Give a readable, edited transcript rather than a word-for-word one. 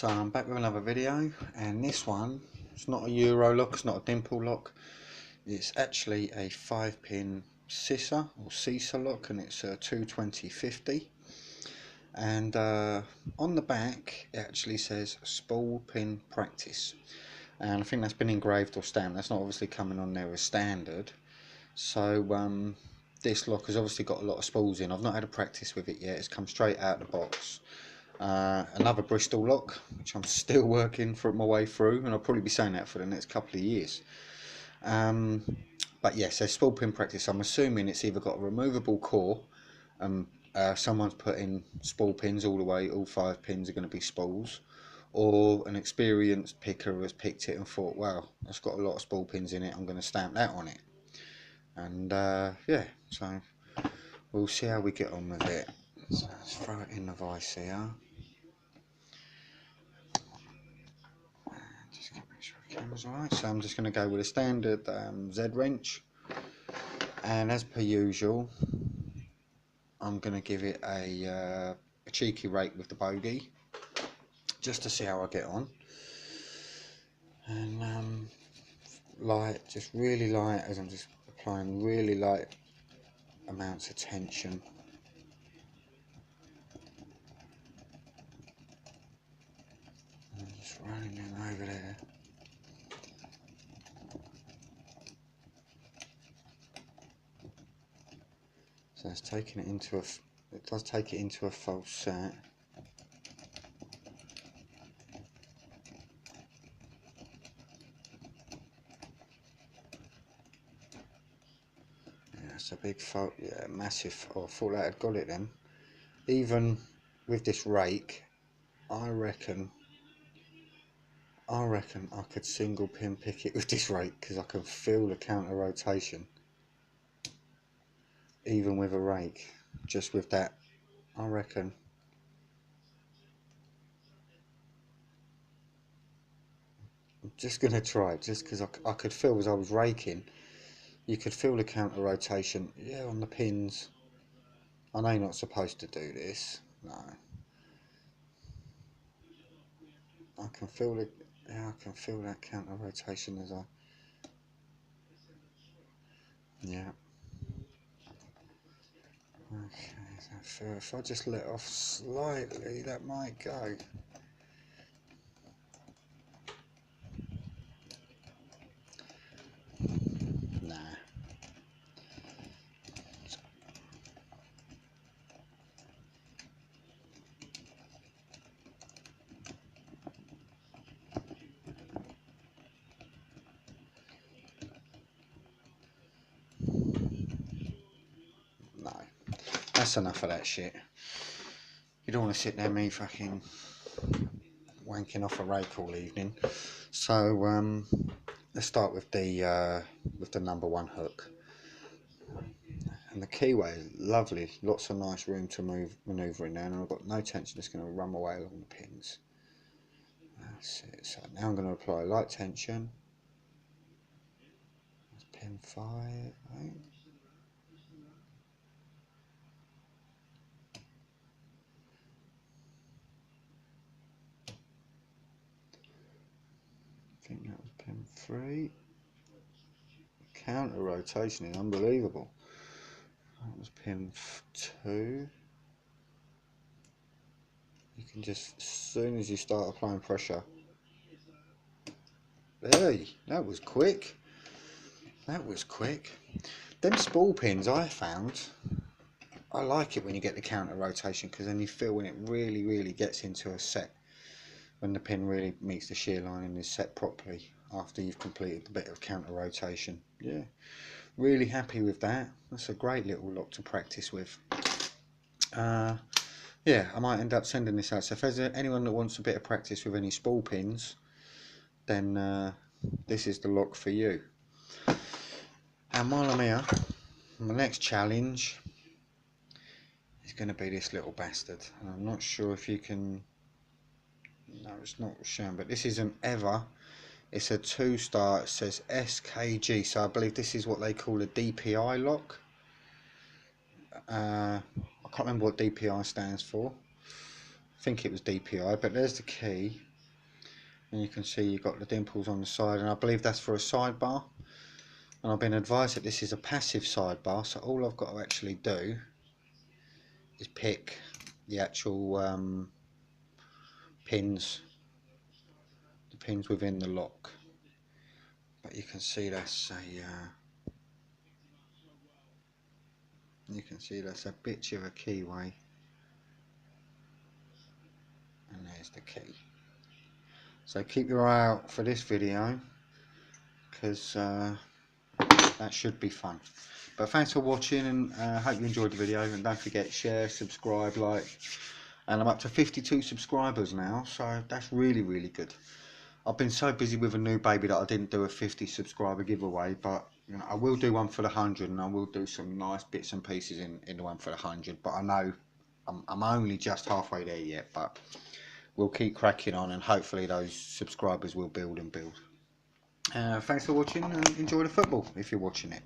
So I'm back with another video, and this one, it's not a Euro lock, it's not a dimple lock, it's actually a 5-pin CISA or CISA lock, and it's a 220/50, and on the back it actually says Spool Pin Practice, and I think that's been engraved or stamped. That's not obviously coming on there as standard. So this lock has obviously got a lot of spools in. I've not had a practice with it yet, it's come straight out of the box. Another Bristol lock, which I'm still working my way through, and I'll probably be saying that for the next couple of years. But yes, there's Spool Pin Practice. I'm assuming it's either got a removable core, someone's put in spool pins all the way, all 5 pins are going to be spools, or an experienced picker has picked it and thought, wow, that's got a lot of spool pins in it, I'm going to stamp that on it. And yeah, so we'll see how we get on with it. So let's throw it in the vise here. Just make sure the camera's alright. So I'm just going to go with a standard Z wrench, and as per usual I'm going to give it a cheeky rake with the bogey just to see how I get on. And light, just really light, as I'm just applying really light amounts of tension. And just running them over there. So it's taking it into it does take it into a false set. Yeah, it's a big fault, yeah, massive. Oh, I thought that had got it then. Even with this rake, I reckon I could single pin pick it with this rake, because I can feel the counter rotation. Even with a rake, just with that, I reckon. I'm just going to try it, just because I could feel as I was raking, you could feel the counter rotation, yeah, on the pins. I know you're not supposed to do this, no. I can feel it, yeah, I can feel that counter rotation as I, yeah. Okay, so if I just let off slightly, that might go. Nah. No. That's enough of that shit. You don't want to sit there me fucking wanking off a rake all evening. So let's start with the number 1 hook. And the keyway is lovely, lots of nice room to manoeuvre in there, and I've got no tension, just going to run my way along the pins. That's it. So now I'm going to apply light tension. That's pin 5, right? I think that was pin 3. Counter rotation is unbelievable. That was pin 2. You can just, as soon as you start applying pressure, hey, that was quick. That was quick. Them spool pins I found, I like it when you get the counter rotation, because then you feel when it really gets into a set, when the pin really meets the shear line and is set properly after you've completed the bit of counter rotation. Yeah, really happy with that. That's a great little lock to practice with. Yeah, I might end up sending this out. So if there's anyone that wants a bit of practice with any spool pins, then this is the lock for you. And while I'm here, my next challenge is going to be this little bastard. And I'm not sure if you can, no, it's not shown, but this isn't ever. It's a 2-star, it says SKG, so I believe this is what they call a DPI lock. I can't remember what DPI stands for. I think it was DPI, but there's the key. and you can see you've got the dimples on the side, and I believe that's for a sidebar. And I've been advised that this is a passive sidebar, so all I've got to actually do is pick the actual pins, the pins within the lock. But you can see that's a bit of a keyway, and there's the key. So keep your eye out for this video, because that should be fun. But thanks for watching, and hope you enjoyed the video, and don't forget, share, subscribe, like. And I'm up to 52 subscribers now, so that's really good. I've been so busy with a new baby that I didn't do a 50 subscriber giveaway, but you know, I will do one for the 100, and I will do some nice bits and pieces in the one for the 100. But I know I'm only just halfway there yet, but we'll keep cracking on, and hopefully those subscribers will build and build. Thanks for watching, and enjoy the football if you're watching it.